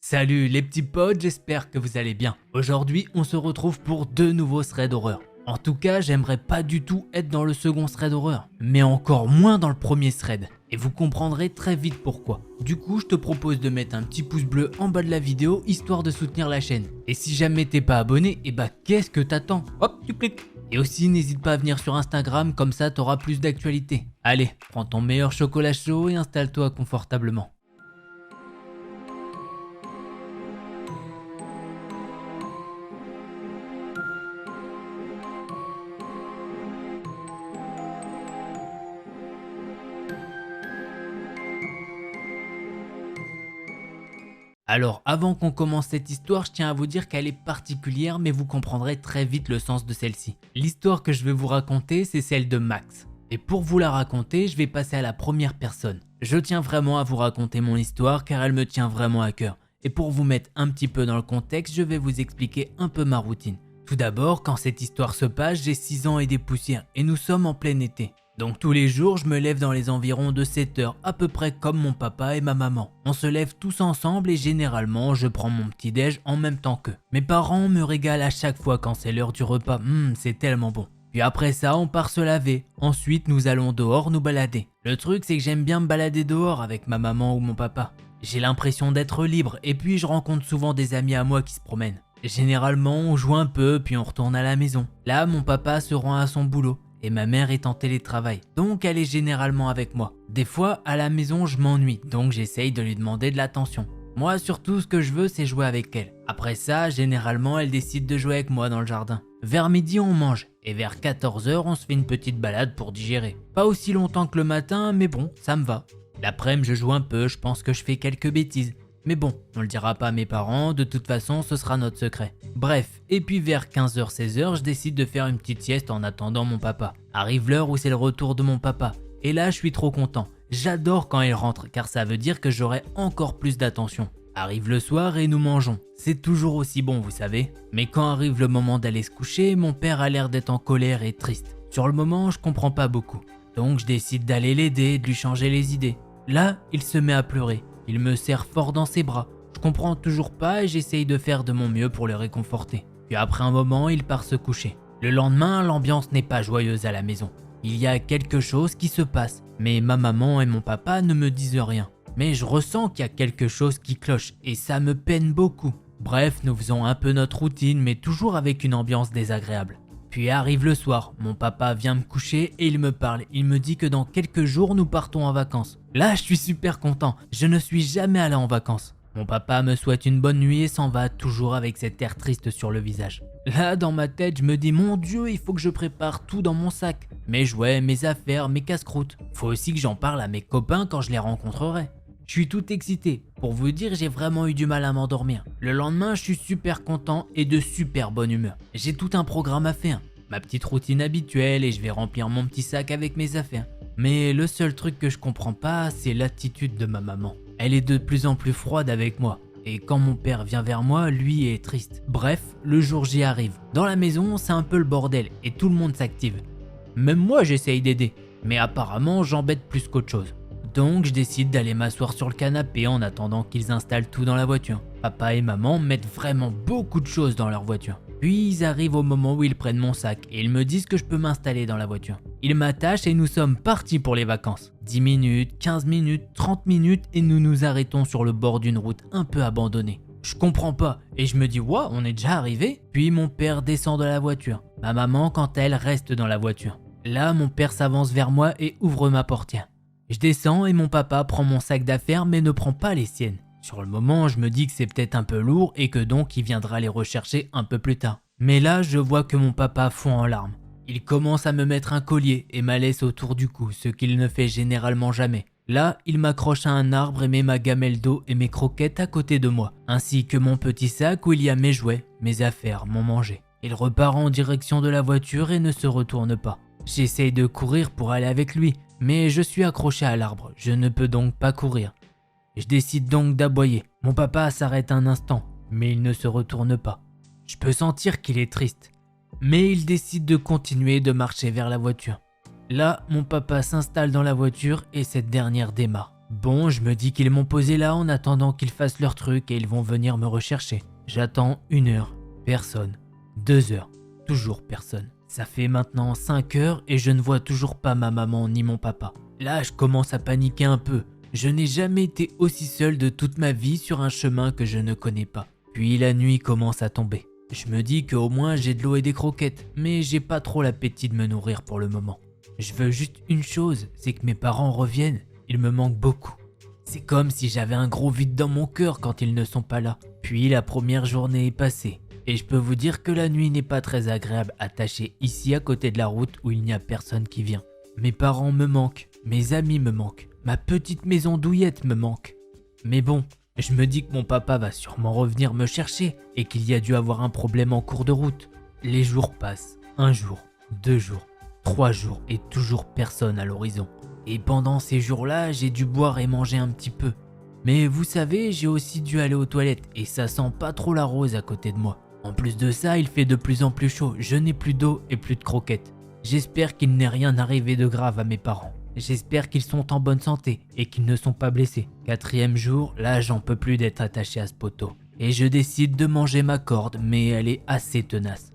Salut les petits potes, j'espère que vous allez bien. Aujourd'hui, on se retrouve pour 2 nouveaux threads horreur. En tout cas, j'aimerais pas du tout être dans le second thread horreur, mais encore moins dans le premier thread. Et vous comprendrez très vite pourquoi. Du coup, je te propose de mettre un petit pouce bleu en bas de la vidéo, histoire de soutenir la chaîne. Et si jamais t'es pas abonné, qu'est-ce que t'attends? Hop, tu cliques. Et aussi, n'hésite pas à venir sur Instagram, comme ça t'auras plus d'actualité. Allez, prends ton meilleur chocolat chaud et installe-toi confortablement. Alors, avant qu'on commence cette histoire, je tiens à vous dire qu'elle est particulière, mais vous comprendrez très vite le sens de celle-ci. L'histoire que je vais vous raconter, c'est celle de Max. Et pour vous la raconter, je vais passer à la première personne. Je tiens vraiment à vous raconter mon histoire car elle me tient vraiment à cœur. Et pour vous mettre un petit peu dans le contexte, je vais vous expliquer un peu ma routine. Tout d'abord, quand cette histoire se passe, j'ai 6 ans et des poussières et nous sommes en plein été. Donc tous les jours, je me lève dans les environs de 7 heures, à peu près comme mon papa et ma maman. On se lève tous ensemble et généralement, je prends mon petit déj en même temps qu'eux. Mes parents me régalent à chaque fois quand c'est l'heure du repas, c'est tellement bon. Puis après ça, on part se laver. Ensuite, nous allons dehors nous balader. Le truc, c'est que j'aime bien me balader dehors avec ma maman ou mon papa. J'ai l'impression d'être libre et puis je rencontre souvent des amis à moi qui se promènent. Généralement, on joue un peu puis on retourne à la maison. Là, mon papa se rend à son boulot. Et ma mère est en télétravail, donc elle est généralement avec moi. Des fois, à la maison, je m'ennuie, donc j'essaye de lui demander de l'attention. Moi, surtout, ce que je veux, c'est jouer avec elle. Après ça, généralement, elle décide de jouer avec moi dans le jardin. Vers midi, on mange, et vers 14 h, on se fait une petite balade pour digérer. Pas aussi longtemps que le matin, mais bon, ça me va. L'après-midi, je joue un peu, je pense que je fais quelques bêtises. Mais bon, on le dira pas à mes parents, de toute façon ce sera notre secret. Bref, et puis vers 15 h, 16 h, je décide de faire une petite sieste en attendant mon papa. Arrive l'heure où c'est le retour de mon papa, et là je suis trop content. J'adore quand il rentre, car ça veut dire que j'aurai encore plus d'attention. Arrive le soir et nous mangeons. C'est toujours aussi bon, vous savez. Mais quand arrive le moment d'aller se coucher, mon père a l'air d'être en colère et triste. Sur le moment, je comprends pas beaucoup. Donc je décide d'aller l'aider et de lui changer les idées. Là, il se met à pleurer. Il me serre fort dans ses bras. Je comprends toujours pas et j'essaye de faire de mon mieux pour le réconforter. Puis après un moment, il part se coucher. Le lendemain, l'ambiance n'est pas joyeuse à la maison. Il y a quelque chose qui se passe, mais ma maman et mon papa ne me disent rien. Mais je ressens qu'il y a quelque chose qui cloche et ça me peine beaucoup. Bref, nous faisons un peu notre routine, mais toujours avec une ambiance désagréable. Puis arrive le soir, mon papa vient me coucher et il me parle. Il me dit que dans quelques jours, nous partons en vacances. Là, je suis super content. Je ne suis jamais allé en vacances. Mon papa me souhaite une bonne nuit et s'en va toujours avec cet air triste sur le visage. Là, dans ma tête, je me dis, mon Dieu, il faut que je prépare tout dans mon sac. Mes jouets, mes affaires, mes casse-croûtes. Faut aussi que j'en parle à mes copains quand je les rencontrerai. Je suis tout excité. Pour vous dire, j'ai vraiment eu du mal à m'endormir. Le lendemain, je suis super content et de super bonne humeur. J'ai tout un programme à faire. Ma petite routine habituelle et je vais remplir mon petit sac avec mes affaires. Mais le seul truc que je comprends pas, c'est l'attitude de ma maman. Elle est de plus en plus froide avec moi. Et quand mon père vient vers moi, lui est triste. Bref, le jour J arrive. Dans la maison, c'est un peu le bordel et tout le monde s'active. Même moi, j'essaye d'aider. Mais apparemment, j'embête plus qu'autre chose. Donc je décide d'aller m'asseoir sur le canapé en attendant qu'ils installent tout dans la voiture. Papa et maman mettent vraiment beaucoup de choses dans leur voiture. Puis ils arrivent au moment où ils prennent mon sac et ils me disent que je peux m'installer dans la voiture. Ils m'attachent et nous sommes partis pour les vacances. 10 minutes, 15 minutes, 30 minutes et nous nous arrêtons sur le bord d'une route un peu abandonnée. Je comprends pas et je me dis waouh, on est déjà arrivé. Puis mon père descend de la voiture. Ma maman, quant à elle, reste dans la voiture. Là, mon père s'avance vers moi et ouvre ma portière. Je descends et mon papa prend mon sac d'affaires mais ne prend pas les siennes. Sur le moment, je me dis que c'est peut-être un peu lourd et que donc il viendra les rechercher un peu plus tard. Mais là, je vois que mon papa fond en larmes. Il commence à me mettre un collier et ma laisse autour du cou, ce qu'il ne fait généralement jamais. Là, il m'accroche à un arbre et met ma gamelle d'eau et mes croquettes à côté de moi, ainsi que mon petit sac où il y a mes jouets, mes affaires, mon manger. Il repart en direction de la voiture et ne se retourne pas. J'essaye de courir pour aller avec lui, mais je suis accroché à l'arbre, je ne peux donc pas courir. Je décide donc d'aboyer. Mon papa s'arrête un instant, mais il ne se retourne pas. Je peux sentir qu'il est triste, mais il décide de continuer de marcher vers la voiture. Là, mon papa s'installe dans la voiture et cette dernière démarre. Bon, je me dis qu'ils m'ont posé là en attendant qu'ils fassent leur truc et ils vont venir me rechercher. J'attends 1 heure, personne. 2 heures, toujours personne. Ça fait maintenant 5 heures et je ne vois toujours pas ma maman ni mon papa. Là, je commence à paniquer un peu. Je n'ai jamais été aussi seul de toute ma vie sur un chemin que je ne connais pas. Puis la nuit commence à tomber. Je me dis qu'au moins j'ai de l'eau et des croquettes, mais j'ai pas trop l'appétit de me nourrir pour le moment. Je veux juste une chose, c'est que mes parents reviennent. Il me manque beaucoup. C'est comme si j'avais un gros vide dans mon cœur quand ils ne sont pas là. Puis la première journée est passée. Et je peux vous dire que la nuit n'est pas très agréable attachée ici à côté de la route où il n'y a personne qui vient. Mes parents me manquent, mes amis me manquent, ma petite maison douillette me manque. Mais bon, je me dis que mon papa va sûrement revenir me chercher et qu'il y a dû avoir un problème en cours de route. Les jours passent, 1 jour, 2 jours, 3 jours et toujours personne à l'horizon. Et pendant ces jours-là, j'ai dû boire et manger un petit peu. Mais vous savez, j'ai aussi dû aller aux toilettes et ça sent pas trop la rose à côté de moi. En plus de ça, il fait de plus en plus chaud, je n'ai plus d'eau et plus de croquettes. J'espère qu'il n'est rien arrivé de grave à mes parents. J'espère qu'ils sont en bonne santé et qu'ils ne sont pas blessés. 4e jour, là j'en peux plus d'être attaché à ce poteau. Et je décide de manger ma corde, mais elle est assez tenace.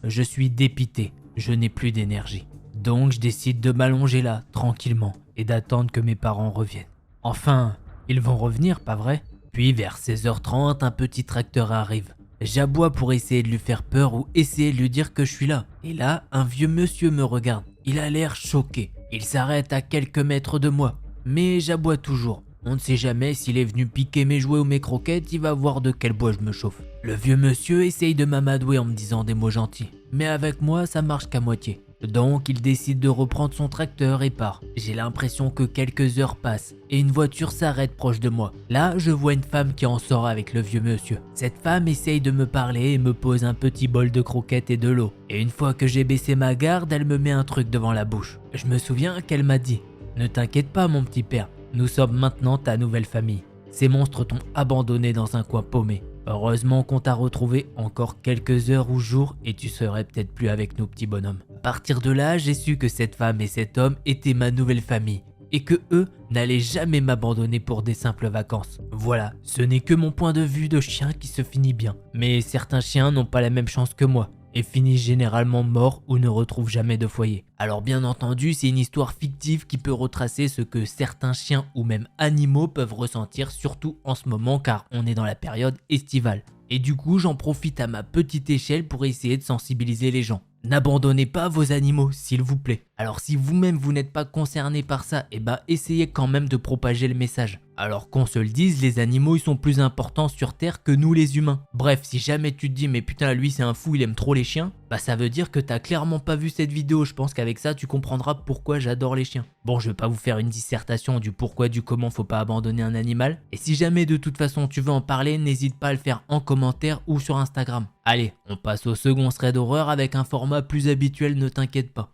Je suis dépité, je n'ai plus d'énergie. Donc je décide de m'allonger là, tranquillement, et d'attendre que mes parents reviennent. Enfin, ils vont revenir, pas vrai? Puis vers 16h30, un petit tracteur arrive. J'aboie pour essayer de lui faire peur ou essayer de lui dire que je suis là. Et là, un vieux monsieur me regarde. Il a l'air choqué. Il s'arrête à quelques mètres de moi. Mais j'aboie toujours. On ne sait jamais s'il est venu piquer mes jouets ou mes croquettes, il va voir de quel bois je me chauffe. Le vieux monsieur essaye de m'amadouer en me disant des mots gentils. Mais avec moi, ça marche qu'à moitié. Donc il décide de reprendre son tracteur et part. J'ai l'impression que quelques heures passent et une voiture s'arrête proche de moi. Là, je vois une femme qui en sort avec le vieux monsieur. Cette femme essaye de me parler et me pose un petit bol de croquettes et de l'eau. Et une fois que j'ai baissé ma garde, elle me met un truc devant la bouche. Je me souviens qu'elle m'a dit « Ne t'inquiète pas mon petit père, nous sommes maintenant ta nouvelle famille. Ces monstres t'ont abandonné dans un coin paumé. Heureusement qu'on t'a retrouvé encore quelques heures ou jours et tu serais peut-être plus avec nous petit bonhomme. » À partir de là, j'ai su que cette femme et cet homme étaient ma nouvelle famille et que eux n'allaient jamais m'abandonner pour des simples vacances. Voilà, ce n'est que mon point de vue de chien qui se finit bien. Mais certains chiens n'ont pas la même chance que moi et finissent généralement morts ou ne retrouvent jamais de foyer. Alors bien entendu, c'est une histoire fictive qui peut retracer ce que certains chiens ou même animaux peuvent ressentir, surtout en ce moment car on est dans la période estivale. Et du coup, j'en profite à ma petite échelle pour essayer de sensibiliser les gens. N'abandonnez pas vos animaux, s'il vous plaît. Alors si vous-même vous n'êtes pas concerné par ça, essayez quand même de propager le message. Alors qu'on se le dise, les animaux ils sont plus importants sur Terre que nous les humains. Bref, si jamais tu te dis mais putain lui c'est un fou, il aime trop les chiens, ça veut dire que t'as clairement pas vu cette vidéo. Je pense qu'avec ça tu comprendras pourquoi j'adore les chiens. Bon, je vais pas vous faire une dissertation du pourquoi du comment faut pas abandonner un animal. Et si jamais de toute façon tu veux en parler, n'hésite pas à le faire en commentaire ou sur Instagram. Allez, on passe au second thread d'horreur avec un format plus habituel, ne t'inquiète pas.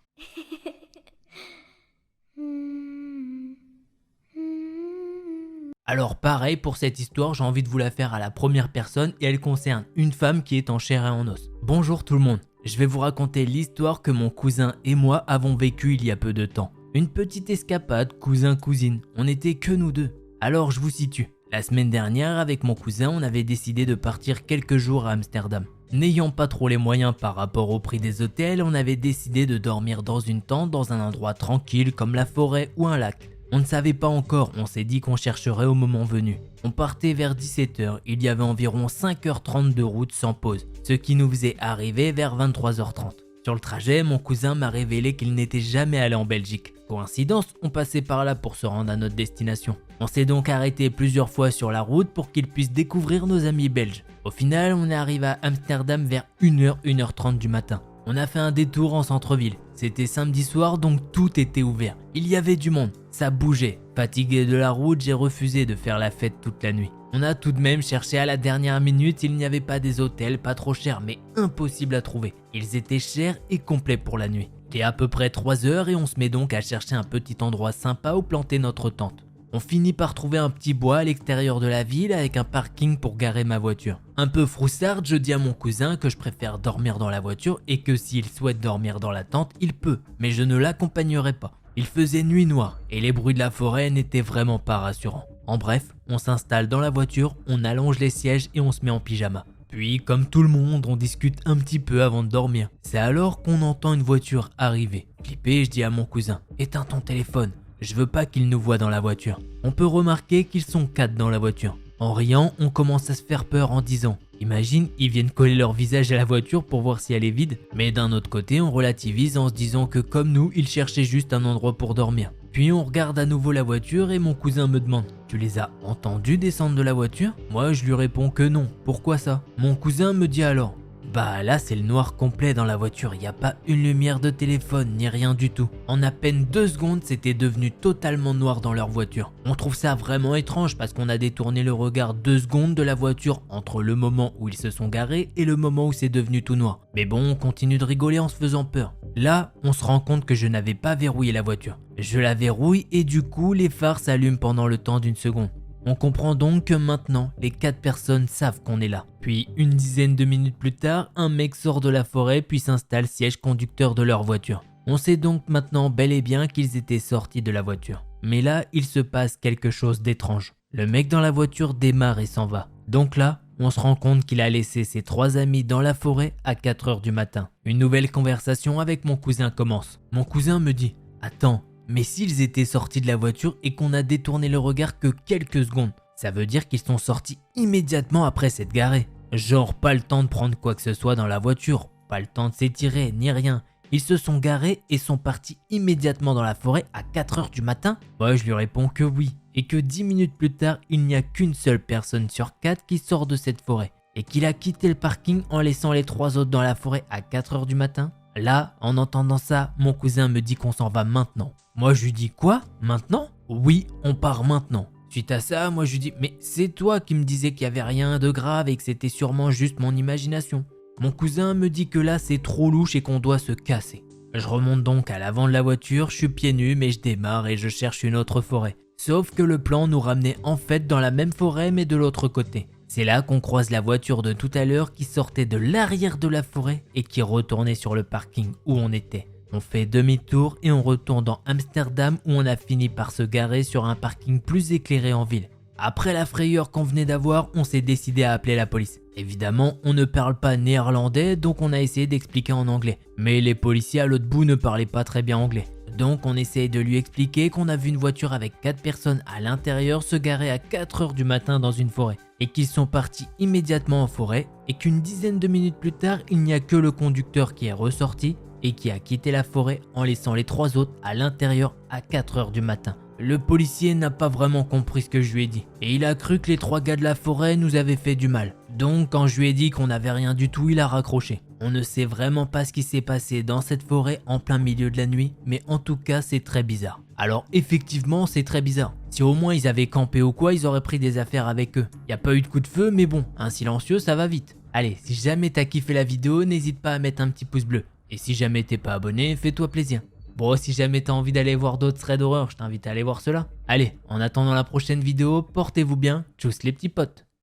Alors pareil pour cette histoire, j'ai envie de vous la faire à la première personne et elle concerne une femme qui est en chair et en os. Bonjour tout le monde, je vais vous raconter l'histoire que mon cousin et moi avons vécue il y a peu de temps. Une petite escapade cousin-cousine, on n'était que nous deux. Alors je vous situe. La semaine dernière avec mon cousin on avait décidé de partir quelques jours à Amsterdam. N'ayant pas trop les moyens par rapport au prix des hôtels, on avait décidé de dormir dans une tente dans un endroit tranquille comme la forêt ou un lac. On ne savait pas encore, on s'est dit qu'on chercherait au moment venu. On partait vers 17h, il y avait environ 5h30 de route sans pause, ce qui nous faisait arriver vers 23h30. Sur le trajet, mon cousin m'a révélé qu'il n'était jamais allé en Belgique. Coïncidence, on passait par là pour se rendre à notre destination. On s'est donc arrêté plusieurs fois sur la route pour qu'il puisse découvrir nos amis belges. Au final, on est arrivé à Amsterdam vers 1h, 1h30 du matin. On a fait un détour en centre-ville. C'était samedi soir donc tout était ouvert. Il y avait du monde, ça bougeait. Fatigué de la route, j'ai refusé de faire la fête toute la nuit. On a tout de même cherché à la dernière minute, il n'y avait pas des hôtels pas trop chers mais impossible à trouver. Ils étaient chers et complets pour la nuit. Il est à peu près 3 heures et on se met donc à chercher un petit endroit sympa où planter notre tente. On finit par trouver un petit bois à l'extérieur de la ville avec un parking pour garer ma voiture. Un peu froussarde, je dis à mon cousin que je préfère dormir dans la voiture et que s'il souhaite dormir dans la tente, il peut, mais je ne l'accompagnerai pas. Il faisait nuit noire et les bruits de la forêt n'étaient vraiment pas rassurants. En bref, on s'installe dans la voiture, on allonge les sièges et on se met en pyjama. Puis, comme tout le monde, on discute un petit peu avant de dormir. C'est alors qu'on entend une voiture arriver. Flippé, je dis à mon cousin « Éteins ton téléphone, je veux pas qu'il nous voie dans la voiture. » On peut remarquer qu'ils sont 4 dans la voiture. En riant, on commence à se faire peur en disant « Imagine, ils viennent coller leur visage à la voiture pour voir si elle est vide. » Mais d'un autre côté, on relativise en se disant que comme nous, ils cherchaient juste un endroit pour dormir. Puis on regarde à nouveau la voiture et mon cousin me demande « Tu les as entendus descendre de la voiture ?» Moi je lui réponds que non, pourquoi ça? Mon cousin me dit alors « Bah là c'est le noir complet dans la voiture, il n'y a pas une lumière de téléphone ni rien du tout. En à peine 2 secondes c'était devenu totalement noir dans leur voiture. On trouve ça vraiment étrange parce qu'on a détourné le regard 2 secondes de la voiture entre le moment où ils se sont garés et le moment où c'est devenu tout noir. Mais bon on continue de rigoler en se faisant peur. Là, on se rend compte que je n'avais pas verrouillé la voiture. Je la verrouille et du coup, les phares s'allument pendant le temps d'une seconde. On comprend donc que maintenant, les 4 personnes savent qu'on est là. Puis, une dizaine de minutes plus tard, un mec sort de la forêt puis s'installe siège conducteur de leur voiture. On sait donc maintenant bel et bien qu'ils étaient sortis de la voiture. Mais là, il se passe quelque chose d'étrange. Le mec dans la voiture démarre et s'en va. Donc là, on se rend compte qu'il a laissé ses 3 amis dans la forêt à 4 h du matin. Une nouvelle conversation avec mon cousin commence. Mon cousin me dit « Attends, mais s'ils étaient sortis de la voiture et qu'on a détourné le regard que quelques secondes, ça veut dire qu'ils sont sortis immédiatement après s'être garés. Genre pas le temps de prendre quoi que ce soit dans la voiture, pas le temps de s'étirer ni rien. Ils se sont garés et sont partis immédiatement dans la forêt à 4 h du matin ?» Moi je lui réponds que oui. Et que 10 minutes plus tard, il n'y a qu'une seule personne sur 4 qui sort de cette forêt et qu'il a quitté le parking en laissant les 3 autres dans la forêt à 4 h du matin. Là, en entendant ça, mon cousin me dit qu'on s'en va maintenant. Moi je lui dis quoi? Maintenant? Oui, on part maintenant. Suite à ça, moi je lui dis mais c'est toi qui me disais qu'il n'y avait rien de grave et que c'était sûrement juste mon imagination. Mon cousin me dit que là c'est trop louche et qu'on doit se casser. Je remonte donc à l'avant de la voiture, je suis pieds nus mais je démarre et je cherche une autre forêt. Sauf que le plan nous ramenait en fait dans la même forêt mais de l'autre côté. C'est là qu'on croise la voiture de tout à l'heure qui sortait de l'arrière de la forêt et qui retournait sur le parking où on était. On fait demi-tour et on retourne dans Amsterdam où on a fini par se garer sur un parking plus éclairé en ville. Après la frayeur qu'on venait d'avoir, on s'est décidé à appeler la police. Évidemment, on ne parle pas néerlandais donc on a essayé d'expliquer en anglais. Mais les policiers à l'autre bout ne parlaient pas très bien anglais. Donc on essaye de lui expliquer qu'on a vu une voiture avec 4 personnes à l'intérieur se garer à 4 h du matin dans une forêt et qu'ils sont partis immédiatement en forêt et qu'une dizaine de minutes plus tard, il n'y a que le conducteur qui est ressorti et qui a quitté la forêt en laissant les 3 autres à l'intérieur à 4 h du matin. Le policier n'a pas vraiment compris ce que je lui ai dit et il a cru que les 3 gars de la forêt nous avaient fait du mal. Donc quand je lui ai dit qu'on n'avait rien du tout, il a raccroché. On ne sait vraiment pas ce qui s'est passé dans cette forêt en plein milieu de la nuit, mais en tout cas c'est très bizarre. Alors effectivement c'est très bizarre. Si au moins ils avaient campé ou quoi, ils auraient pris des affaires avec eux. Y a pas eu de coup de feu, mais bon, un silencieux ça va vite. Allez, si jamais t'as kiffé la vidéo, n'hésite pas à mettre un petit pouce bleu. Et si jamais t'es pas abonné, fais-toi plaisir. Bon, si jamais t'as envie d'aller voir d'autres threads d'horreur, je t'invite à aller voir cela. Allez, en attendant la prochaine vidéo, portez-vous bien, tchuss les petits potes.